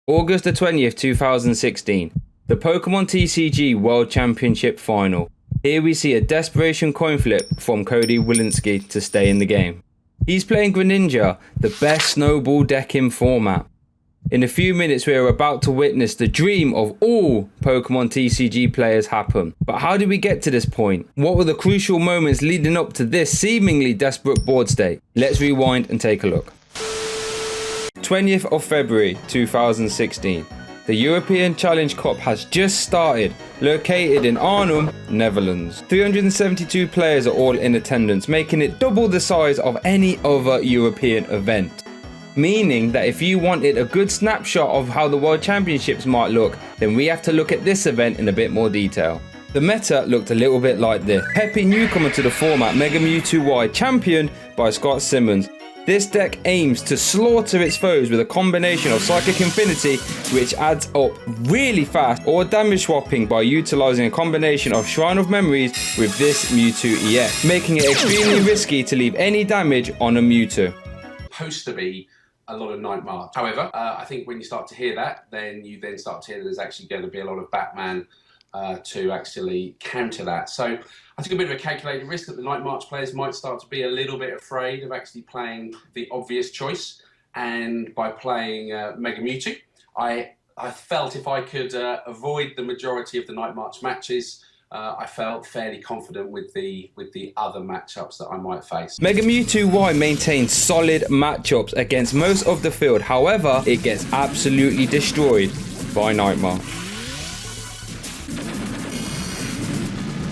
August the 20th, 2016. The Pokemon TCG World Championship Final. Here we see a desperation coin flip from Cody Walensky to stay in the game. He's playing Greninja, the best snowball deck in format. In a few minutes we are about to witness the dream of all Pokemon TCG players happen. But how did we get to this point? What were the crucial moments leading up to this seemingly desperate board state? Let's rewind and take a look. 20th of February 2016. The European Challenge Cup has just started, located in Arnhem, Netherlands. 372 players are all in attendance, making it double the size of any other European event. Meaning that if you wanted a good snapshot of how the World Championships might look, then we have to look at this event in a bit more detail. The meta looked a little bit like this. Peppy newcomer to the format, Mega Mewtwo Y, championed by Scott Simmons. This deck aims to slaughter its foes with a combination of Psychic Infinity, which adds up really fast, or damage swapping by utilising a combination of Shrine of Memories with this Mewtwo EX, making it extremely risky to leave any damage on a Mewtwo. Supposed to be a lot of Night March. However, I think when you start to hear that, then you start to hear that there's actually going to be a lot of Batman to actually counter that. So I took a bit of a calculated risk that the Night March players might start to be a little bit afraid of actually playing the obvious choice. And by playing Mega Mewtwo, I felt if I could avoid the majority of the Night March matches, I felt fairly confident with the other matchups that I might face. Mega Mewtwo Y maintains solid matchups against most of the field. However, it gets absolutely destroyed by Night March.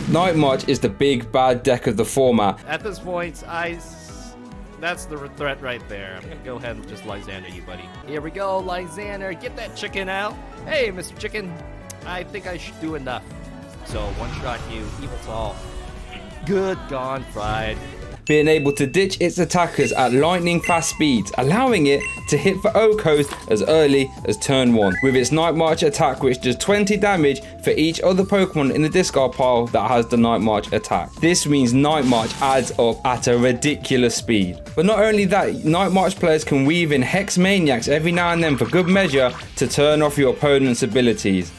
Night March is the big bad deck of the format. At this point, that's the threat right there. I'm gonna go ahead and just Lysander you, buddy. Here we go, Lysander. Get that chicken out. Hey, Mr. Chicken. I think I should do enough. So one shot you, evil tall. Good, gone, fried. Being able to ditch its attackers at lightning fast speeds, allowing it to hit for Okos as early as turn 1, with its Night March attack which does 20 damage for each other Pokemon in the discard pile that has the Night March attack. This means Night March adds up at a ridiculous speed. But not only that, Night March players can weave in Hex Maniacs every now and then for good measure to turn off your opponent's abilities.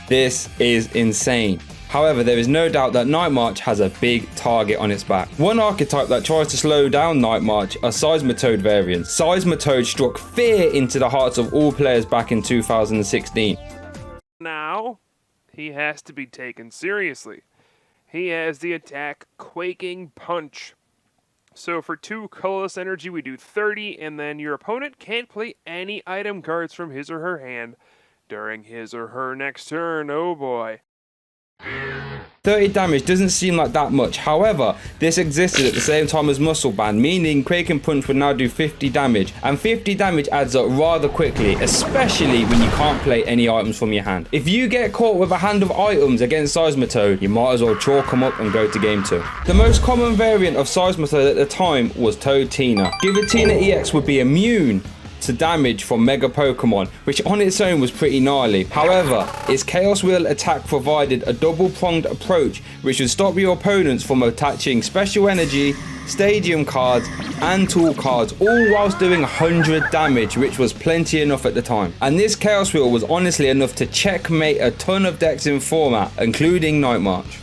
This is insane. However, there is no doubt that Night March has a big target on its back. One archetype that tries to slow down Night March are Seismitoad variants. Seismitoad struck fear into the hearts of all players back in 2016. Now, he has to be taken seriously. He has the attack Quaking Punch. So for 2 colorless energy, we do 30, and then your opponent can't play any item cards from his or her hand during his or her next turn. Oh boy. 30 damage doesn't seem like that much. However, this existed at the same time as Muscle Band, meaning Quaking Punch would now do 50 damage. And 50 damage adds up rather quickly, especially when you can't play any items from your hand. If you get caught with a hand of items against Seismitoad, you might as well chalk them up and go to game 2. The most common variant of Seismitoad at the time was Toadtina. Giratina EX would be immune to damage from Mega Pokemon, which on its own was pretty gnarly. However, its Chaos Wheel attack provided a double-pronged approach which would stop your opponents from attaching Special Energy, Stadium cards and Tool cards, all whilst doing 100 damage, which was plenty enough at the time. And this Chaos Wheel was honestly enough to checkmate a ton of decks in format, including Night March.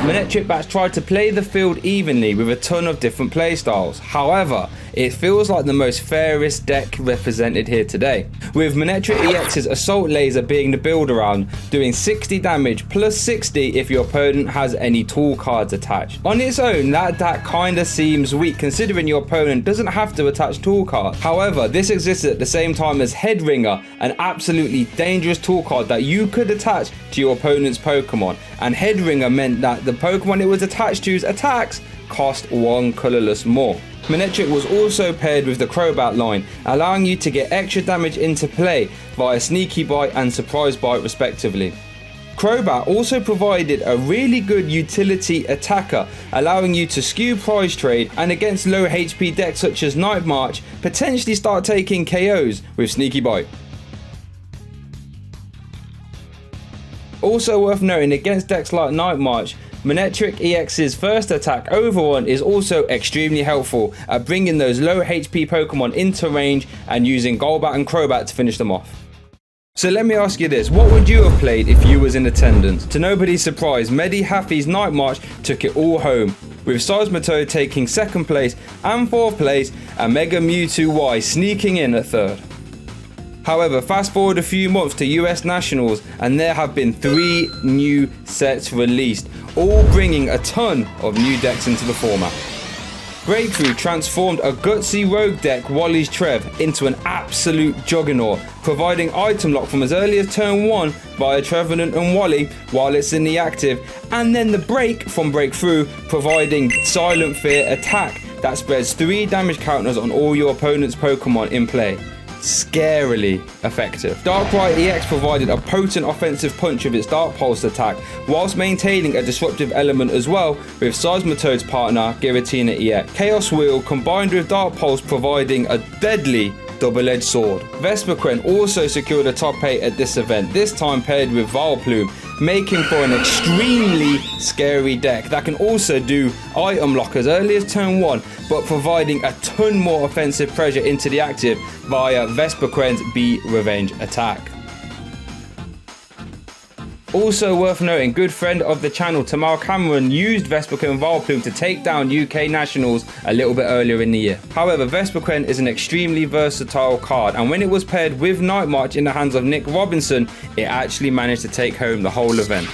Manectric bats tried to play the field evenly with a ton of different playstyles. However, it feels like the most fairest deck represented here today, with Manectric EX's Assault Laser being the build around, doing 60 damage plus 60 if your opponent has any tool cards attached. On its own, that deck kinda seems weak considering your opponent doesn't have to attach tool cards. However, this existed at the same time as Headringer, an absolutely dangerous tool card that you could attach to your opponent's Pokemon, and Headringer meant that the Pokemon it was attached to's attacks cost 1 colorless more. Manectric was also paired with the Crobat line, allowing you to get extra damage into play via Sneaky Bite and Surprise Bite respectively. Crobat also provided a really good utility attacker, allowing you to skew prize trade and against low HP decks such as Night March, potentially start taking KOs with Sneaky Bite. Also worth noting, against decks like Night March, Manectric EX's first attack Overrun is also extremely helpful at bringing those low HP Pokemon into range and using Golbat and Crobat to finish them off. So let me ask you this, what would you have played if you was in attendance? To nobody's surprise, Medihafi's Night March took it all home, with Seismitoad taking 2nd place and 4th place, and Mega Mewtwo Y sneaking in at 3rd. However, fast forward a few months to US Nationals and there have been 3 new sets released, all bringing a ton of new decks into the format. Breakthrough transformed a gutsy rogue deck Wally's Trev into an absolute juggernaut, providing item lock from as early as turn 1 via Trevenant and Wally while it's in the active, and then the break from Breakthrough providing Silent Fear attack that spreads 3 damage counters on all your opponent's Pokemon in play. Scarily effective. Darkrai EX provided a potent offensive punch with its Dark Pulse attack, whilst maintaining a disruptive element as well with Seismitoad's partner Giratina EX. Chaos Wheel combined with Dark Pulse providing a deadly double-edged sword. Vespiquen also secured a top 8 at this event, this time paired with Vileplume, making for an extremely scary deck that can also do item lock as early as turn 1, but providing a ton more offensive pressure into the active via Vespiquen's Be Revenge attack. Also worth noting, good friend of the channel Tamar Cameron used Vespiquen and Vileplume to take down UK Nationals a little bit earlier in the year. However, Vespiquen is an extremely versatile card, and when it was paired with Night March in the hands of Nick Robinson, it actually managed to take home the whole event.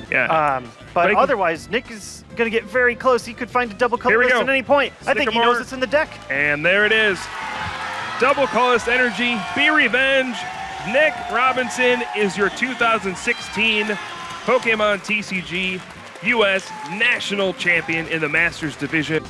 Yeah. But otherwise, Nick is going to get very close. He could find a double colorless at any point. I think he knows it's in the deck. And there it is. Double colorless energy, Be Revenge. Nick Robinson is your 2016 Pokemon TCG US National Champion in the Masters Division.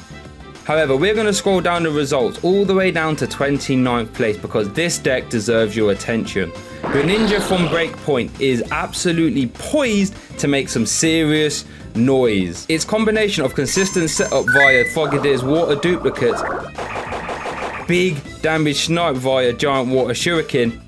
However, we're going to scroll down the results all the way down to 29th place because this deck deserves your attention. Greninja from Breakpoint is absolutely poised to make some serious noise. Its combination of consistent setup via Frogadiers Water Duplicates, big damage snipe via Giant Water Shuriken,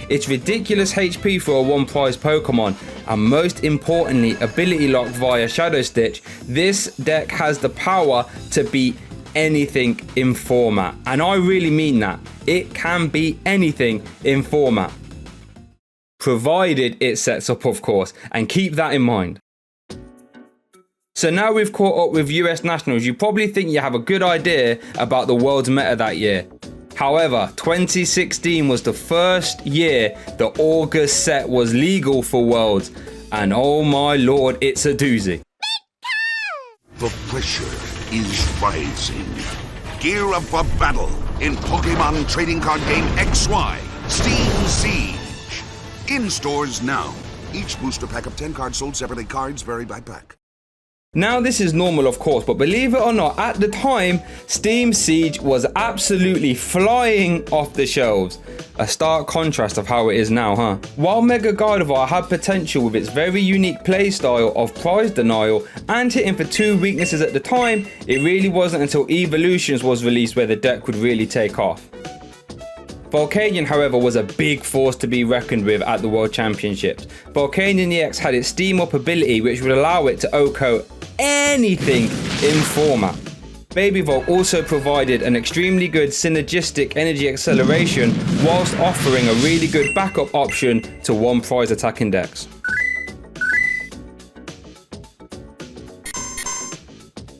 its ridiculous HP for a 1-prize Pokemon, and most importantly, ability lock via Shadow Stitch, this deck has the power to beat anything in format. And I really mean that. It can beat anything in format. Provided it sets up, of course, and keep that in mind. So now we've caught up with US Nationals, you probably think you have a good idea about the world's meta that year. However, 2016 was the first year the August set was legal for Worlds, and oh my lord, it's a doozy. The pressure is rising. Gear up for battle in Pokemon trading card game XY, Steam Siege. In stores now. Each booster pack of 10 cards sold separately, cards vary by pack. Now this is normal of course, but believe it or not, at the time, Steam Siege was absolutely flying off the shelves. A stark contrast of how it is now, huh? While Mega Gardevoir had potential with its very unique playstyle of prize denial and hitting for 2 weaknesses at the time, it really wasn't until Evolutions was released where the deck would really take off. Volcanion, however, was a big force to be reckoned with at the World Championships. Volcanion EX had its Steam Up ability which would allow it to OHKO anything in format. Baby Volt also provided an extremely good synergistic energy acceleration whilst offering a really good backup option to 1-prize attacking decks.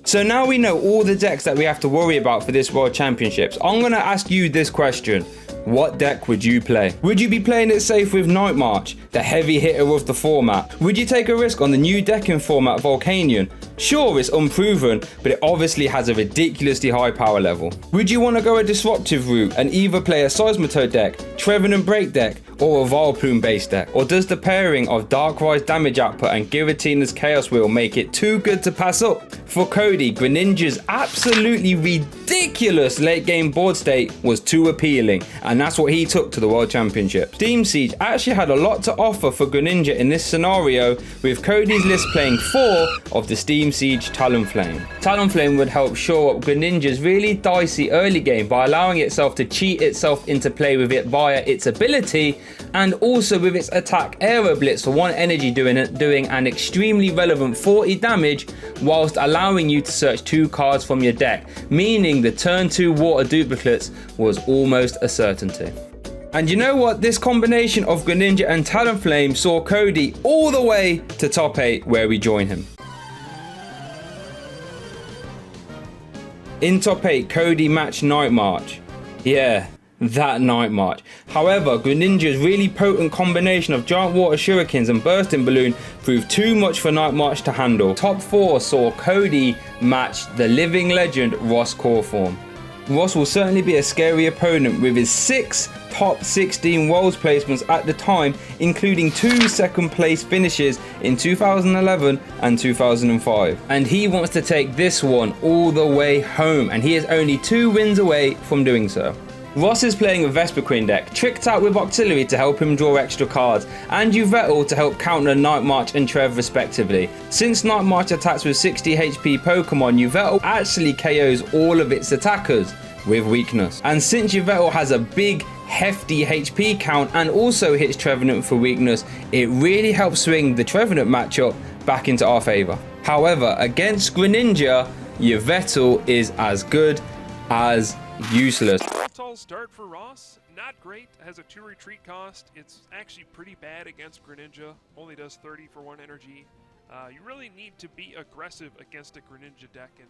So now we know all the decks that we have to worry about for this World Championships. I'm going to ask you this question. What deck would you play? Would you be playing it safe with Night March, the heavy hitter of the format? Would you take a risk on the new decking format Volcanion? Sure, it's unproven, but it obviously has a ridiculously high power level. Would you want to go a disruptive route and either play a Seismitoad deck, Trevenant Break deck, or a Vileplume base deck? Or does the pairing of Darkrai's damage output and Giratina's Chaos Wheel make it too good to pass up? For Cody, Greninja's absolutely ridiculous late game board state was too appealing, and that's what he took to the World Championship. Steam Siege actually had a lot to offer for Greninja in this scenario, with Cody's list playing 4 of the Steam Steam Siege Talonflame. Talonflame would help shore up Greninja's really dicey early game by allowing itself to cheat itself into play with it via its ability, and also with its attack Aero Blitz for 1 energy doing an extremely relevant 40 damage whilst allowing you to search 2 cards from your deck, meaning the turn 2 water duplicates was almost a certainty. And you know what? This combination of Greninja and Talonflame saw Cody all the way to top 8 where we join him. In top 8, Cody matched Night March. Yeah, that Night March. However, Greninja's really potent combination of Giant Water Shurikens and Bursting Balloon proved too much for Night March to handle. Top 4 saw Cody match the living legend Ross Corform. Ross will certainly be a scary opponent with his 6 top 16 Worlds placements at the time, including 2 second place finishes in 2011 and 2005. And he wants to take this one all the way home, and he is only 2 wins away from doing so. Ross is playing a Vespiquen deck, tricked out with Auxiliary to help him draw extra cards, and Yveltal to help counter Night March and Trev respectively. Since Night March attacks with 60 HP Pokemon, Yveltal actually KOs all of its attackers with weakness. And since Yveltal has a big hefty HP count and also hits Trevenant for weakness, it really helps swing the Trevenant matchup back into our favour. However, against Greninja, Yveltal is as good as useless. Tall start for Ross, not great, has a 2 retreat cost. It's actually pretty bad against Greninja, only does 30 for 1 energy. You really need to be aggressive against a Greninja deck, and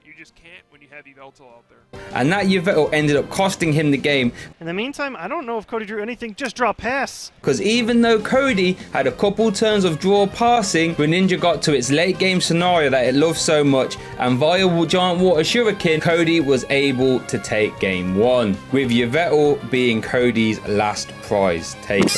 you just can't when you have Yveltal out there. And that Yveltal ended up costing him the game. In the meantime, I don't know if Cody drew anything, just draw pass. Because even though Cody had a couple turns of draw passing, Greninja got to its late game scenario that it loves so much, and via Giant Water Shuriken, Cody was able to take game 1, with Yveltal being Cody's last prize taken.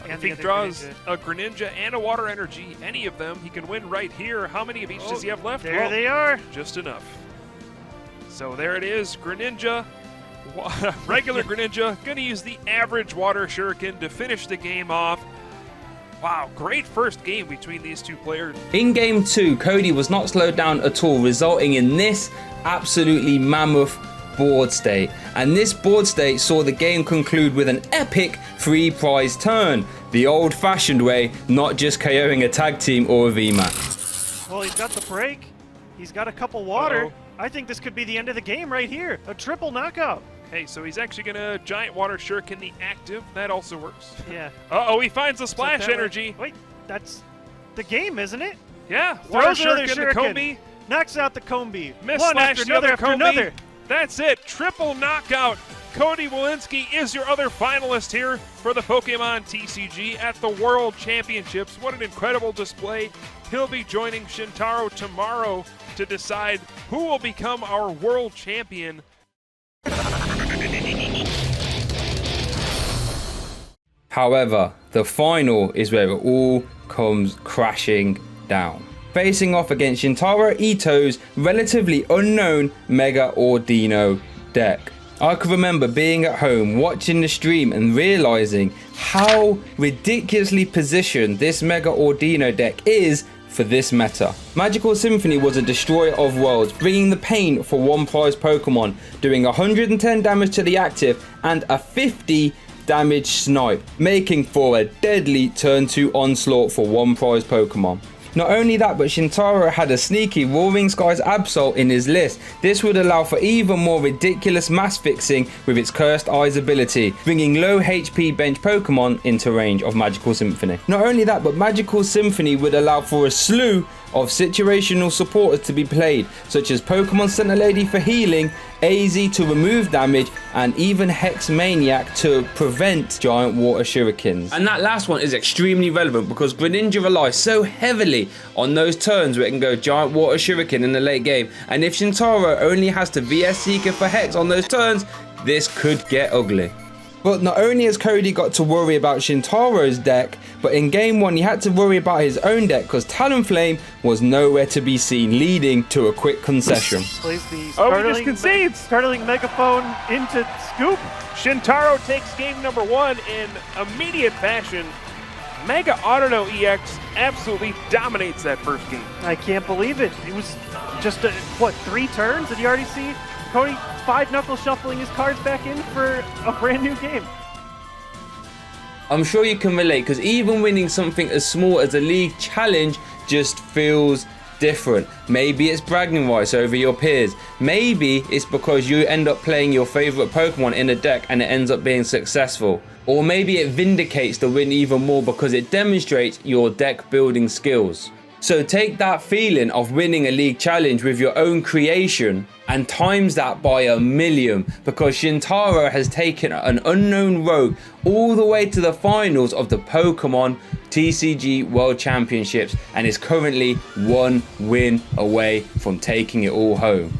If he draws a Greninja and a Water Energy, any of them, he can win right here. How many of each does he have left? There they are. Just enough. So there it is, Greninja, regular Greninja, going to use the average Water Shuriken to finish the game off. Wow, great first game between these 2 players. In game 2, Cody was not slowed down at all, resulting in this absolutely mammoth board state. And this board state saw the game conclude with an epic 3 prize turn, the old-fashioned way, not just KOing a tag team or a VMAX. Well, he's got the break. He's got a couple water. I think this could be the end of the game right here. A triple knockout. Hey, so he's actually going to Giant Water Shuriken the active. That also works. Yeah. Uh-oh, he finds the Splash Energy. Wait, that's the game, isn't it? Yeah. Water Throws another Shuriken to Combi. Knocks out the Combi. Miss One Slash after another after another. That's it. Triple knockout. Cody Walensky is your other finalist here for the Pokemon TCG at the World Championships. What an incredible display. He'll be joining Shintaro tomorrow to decide who will become our world champion. However, the final is where it all comes crashing down. Facing off against Shintaro Ito's relatively unknown Mega Ordino deck. I can remember being at home watching the stream and realizing how ridiculously positioned this Mega Ordino deck is for this meta. Magical Symphony was a destroyer of worlds, bringing the pain for 1 prize Pokemon, doing 110 damage to the active and a 50 damage snipe, making for a deadly turn 2 onslaught for 1 prize Pokemon. Not only that, but Shintaro had a sneaky Roaring Skies Absol in his list. This would allow for even more ridiculous mass fixing with its Cursed Eyes ability, bringing low HP bench Pokemon into range of Magical Symphony. Not only that, but Magical Symphony would allow for a slew of situational supporters to be played, such as Pokemon Center Lady for healing, AZ to remove damage, and even Hex Maniac to prevent Giant Water Shurikens. And that last one is extremely relevant because Greninja relies so heavily on those turns where it can go Giant Water Shuriken in the late game, and if Shintaro only has to VS Seeker for Hex on those turns, this could get ugly. But not only has Cody got to worry about Shintaro's deck, but in game 1 he had to worry about his own deck because Talonflame was nowhere to be seen, leading to a quick concession. Plays the He startling, just concedes. startling megaphone into Scoop. Shintaro takes game number 1 in immediate fashion. Mega Autono EX absolutely dominates that first game. I can't believe it. It was just, 3 turns? Did you already see Cody 5-knuckle shuffling his cards back in for a brand new game? I'm sure you can relate, because even winning something as small as a league challenge just feels different. Maybe it's bragging rights over your peers. Maybe it's because you end up playing your favorite Pokemon in a deck and it ends up being successful. Or maybe it vindicates the win even more because it demonstrates your deck building skills. So take that feeling of winning a league challenge with your own creation and times that by 1,000,000, because Shintaro has taken an unknown rogue all the way to the finals of the Pokemon TCG World Championships and is currently 1 win away from taking it all home.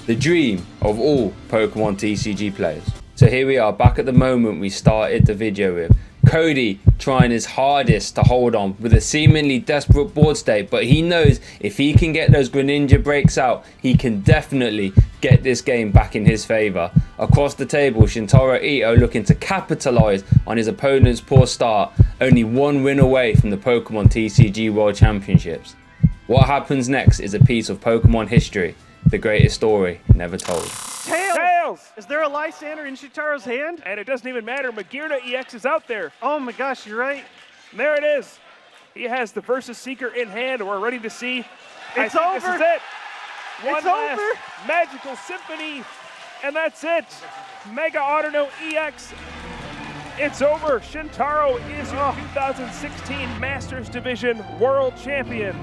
The dream of all Pokemon TCG players. So here we are, back at the moment we started the video with. Cody trying his hardest to hold on with a seemingly desperate board state, but he knows if he can get those Greninja breaks out, he can definitely get this game back in his favour. Across the table, Shintaro Ito looking to capitalise on his opponent's poor start, only 1 win away from the Pokemon TCG World Championships. What happens next is a piece of Pokemon history, the greatest story never told. Tails! Is there a Lysander in Shintaro's hand? And it doesn't even matter, Magirna EX is out there. Oh my gosh, you're right. And there it is. He has the Versus Seeker in hand. We're ready to see. It's over. This is it. One it's last over. Magical Symphony. And that's it. Mega Autono EX. It's over. Shintaro is your 2016 Masters Division World Champion.